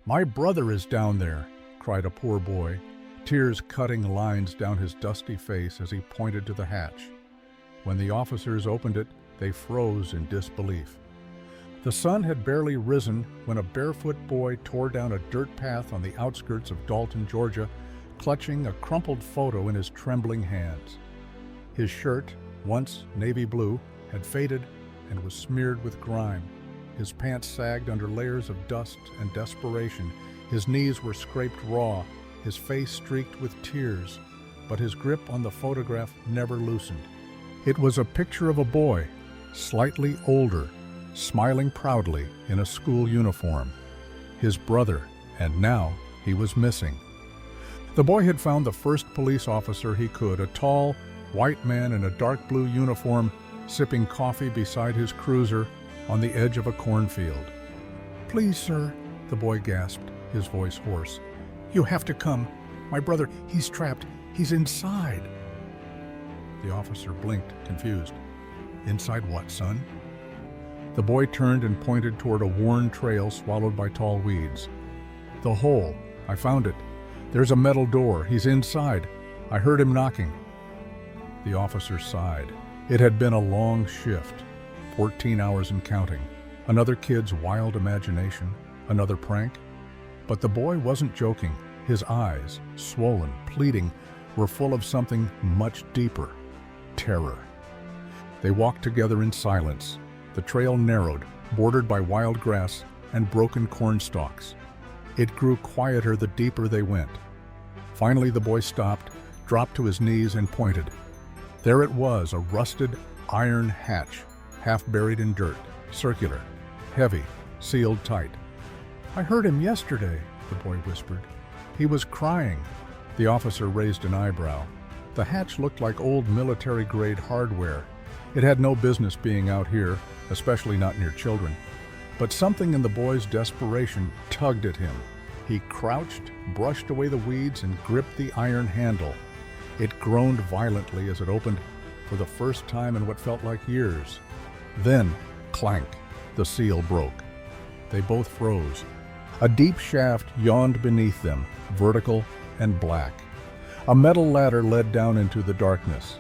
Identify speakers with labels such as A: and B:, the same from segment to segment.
A: "My brother is down there," cried a poor boy, tears cutting lines down his dusty face as he pointed to the hatch. When the officers opened it, they froze in disbelief. The sun had barely risen when a barefoot boy tore down a dirt path on the outskirts of Dalton, Georgia, clutching a crumpled photo in his trembling hands. His shirt, once navy blue, had faded and was smeared with grime. His pants sagged under layers of dust and desperation. His knees were scraped raw, his face streaked with tears, but his grip on the photograph never loosened. It was a picture of a boy, slightly older, smiling proudly in a school uniform. His brother, and now he was missing. The boy had found the first police officer he could, a tall, white man in a dark blue uniform, sipping coffee beside his cruiser on the edge of a cornfield. "Please, sir," the boy gasped, his voice hoarse. "You have to come. My brother, he's trapped. He's inside." The officer blinked, confused. "Inside what, son?" The boy turned and pointed toward a worn trail swallowed by tall weeds. "The hole. I found it. There's a metal door. He's inside. I heard him knocking." The officer sighed. It had been a long shift, 14 hours and counting. Another kid's wild imagination, another prank. But the boy wasn't joking. His eyes, swollen, pleading, were full of something much deeper: terror. They walked together in silence. The trail narrowed, bordered by wild grass and broken corn stalks. It grew quieter the deeper they went. Finally, the boy stopped, dropped to his knees, and pointed. There it was, a rusted iron hatch, half buried in dirt, circular, heavy, sealed tight. "I heard him yesterday," the boy whispered. "He was crying." The officer raised an eyebrow. The hatch looked like old military-grade hardware. It had no business being out here, especially not near children. But something in the boy's desperation tugged at him. He crouched, brushed away the weeds, and gripped the iron handle. It groaned violently as it opened, for the first time in what felt like years. Then, clank, the seal broke. They both froze. A deep shaft yawned beneath them, vertical and black. A metal ladder led down into the darkness.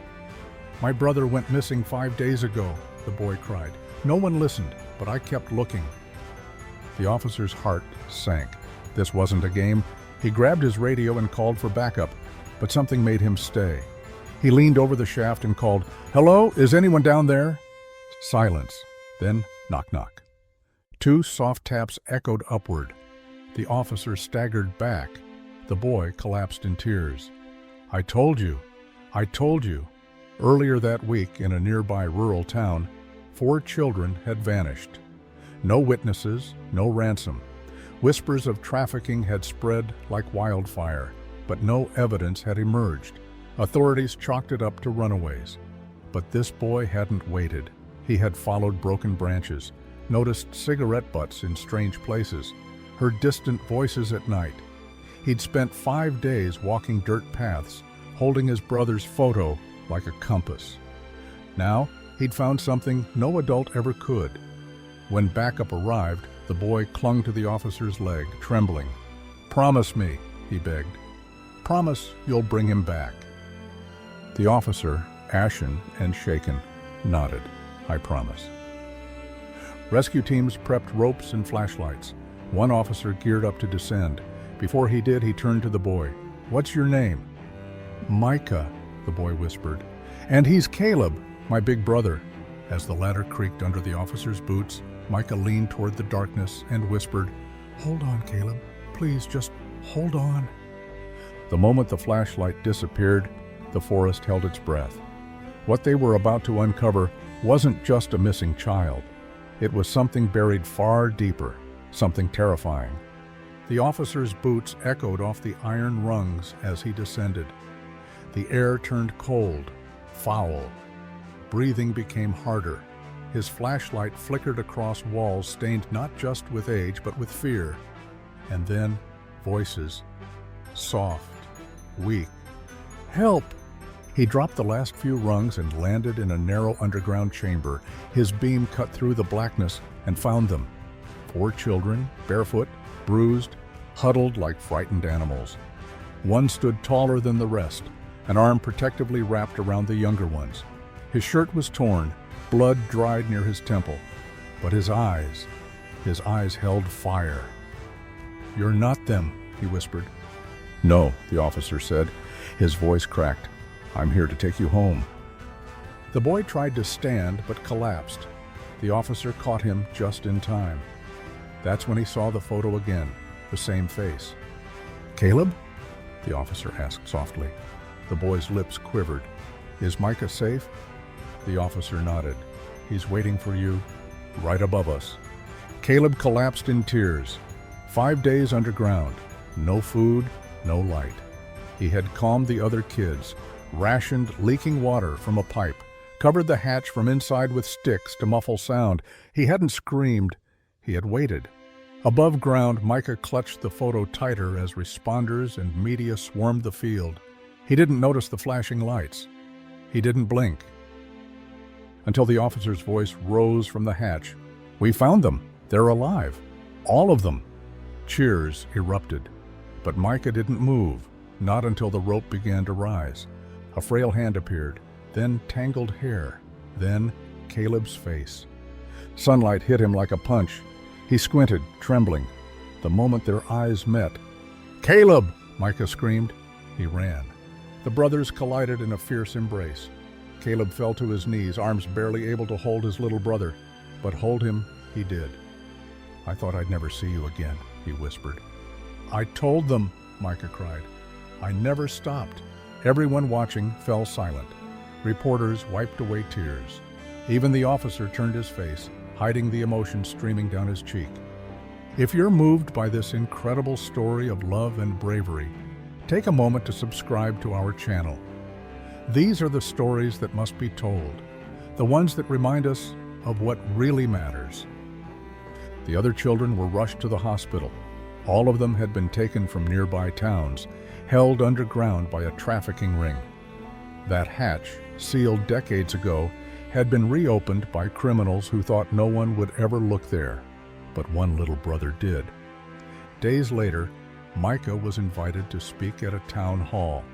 A: "My brother went missing 5 days ago," the boy cried. "No one listened, but I kept looking." The officer's heart sank. This wasn't a game. He grabbed his radio and called for backup, but something made him stay. He leaned over the shaft and called, "Hello, is anyone down there?" Silence. Then knock knock. 2 soft taps echoed upward. The officer staggered back. The boy collapsed in tears. "I told you. I told you." Earlier that week, in a nearby rural town, 4 children had vanished. No witnesses, no ransom. Whispers of trafficking had spread like wildfire, but no evidence had emerged. Authorities chalked it up to runaways. But this boy hadn't waited. He had followed broken branches, noticed cigarette butts in strange places, heard distant voices at night. He'd spent 5 days walking dirt paths, holding his brother's photo like a compass. Now, he'd found something no adult ever could. When backup arrived, the boy clung to the officer's leg, trembling. "Promise me," he begged. "Promise you'll bring him back." The officer, ashen and shaken, nodded. "I promise." Rescue teams prepped ropes and flashlights. One officer geared up to descend. Before he did, he turned to the boy. "What's your name?" "Micah," the boy whispered. "And he's Caleb, my big brother." As the ladder creaked under the officer's boots, Micah leaned toward the darkness and whispered, "Hold on, Caleb. Please, just hold on." The moment the flashlight disappeared, the forest held its breath. What they were about to uncover wasn't just a missing child. It was something buried far deeper, something terrifying. The officer's boots echoed off the iron rungs as he descended. The air turned cold, foul. Breathing became harder. His flashlight flickered across walls stained not just with age, but with fear. And then, voices. Soft, weak. "Help!" He dropped the last few rungs and landed in a narrow underground chamber. His beam cut through the blackness and found them. 4 children, barefoot, bruised, huddled like frightened animals. One stood taller than the rest, an arm protectively wrapped around the younger ones. His shirt was torn, blood dried near his temple, but his eyes held fire. "You're not them," he whispered. "No," the officer said, his voice cracked. "I'm here to take you home." The boy tried to stand but collapsed. The officer caught him just in time. That's when he saw the photo again, the same face. "Caleb?" the officer asked softly. The boy's lips quivered. "Is Micah safe?" The officer nodded. "He's waiting for you, right above us." Caleb collapsed in tears. 5 days underground, no food, no light. He had calmed the other kids, rationed leaking water from a pipe, covered the hatch from inside with sticks to muffle sound. He hadn't screamed, he had waited. Above ground, Micah clutched the photo tighter as responders and media swarmed the field. He didn't notice the flashing lights. He didn't blink. Until the officer's voice rose from the hatch. "We found them. They're alive. All of them." Cheers erupted. But Micah didn't move, not until the rope began to rise. A frail hand appeared, then tangled hair, then Caleb's face. Sunlight hit him like a punch. He squinted, trembling. The moment their eyes met, "Caleb!" Micah screamed. He ran. The brothers collided in a fierce embrace. Caleb fell to his knees, arms barely able to hold his little brother, but hold him he did. "I thought I'd never see you again," he whispered. "I told them," Micah cried. "I never stopped." Everyone watching fell silent. Reporters wiped away tears. Even the officer turned his face, hiding the emotion streaming down his cheek. If you're moved by this incredible story of love and bravery, take a moment to subscribe to our channel. These are the stories that must be told, the ones that remind us of what really matters. The other children were rushed to the hospital. All of them had been taken from nearby towns, held underground by a trafficking ring. That hatch, sealed decades ago, had been reopened by criminals who thought no one would ever look there. But one little brother did. Days later, Micah was invited to speak at a town hall.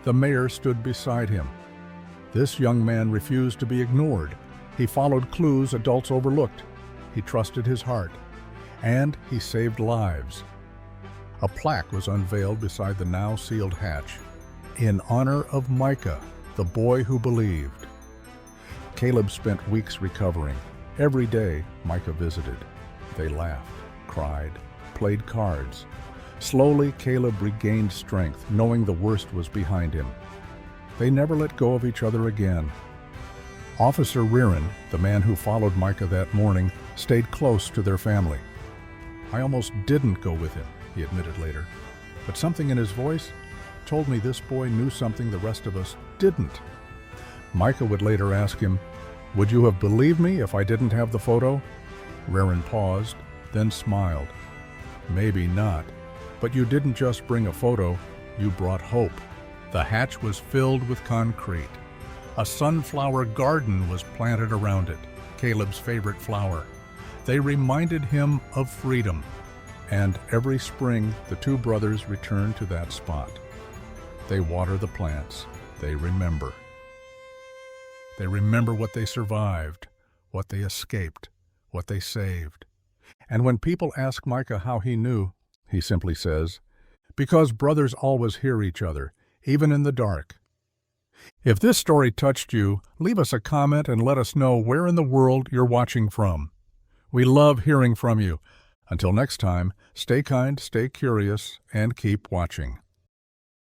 A: The mayor stood beside him. This young man refused to be ignored. He followed clues adults overlooked. He trusted his heart. And he saved lives. A plaque was unveiled beside the now sealed hatch, in honor of Micah, the boy who believed. Caleb spent weeks recovering. Every day, Micah visited. They laughed, cried, played cards. Slowly, Caleb regained strength, knowing the worst was behind him. They never let go of each other again. Officer Rearan, the man who followed Micah that morning, stayed close to their family. "I almost didn't go with him," he admitted later. "But something in his voice told me this boy knew something the rest of us didn't." Micah would later ask him, "Would you have believed me if I didn't have the photo?" Rearan paused, then smiled. "Maybe not, but you didn't just bring a photo, you brought hope." The hatch was filled with concrete. A sunflower garden was planted around it, Caleb's favorite flower. They reminded him of freedom. And every spring, the two brothers return to that spot. They water the plants. They remember. They remember what they survived, what they escaped, what they saved. And when people ask Micah how he knew, he simply says, "Because brothers always hear each other, even in the dark." If this story touched you, leave us a comment and let us know where in the world you're watching from. We love hearing from you. Until next time, stay kind, stay curious, and keep watching.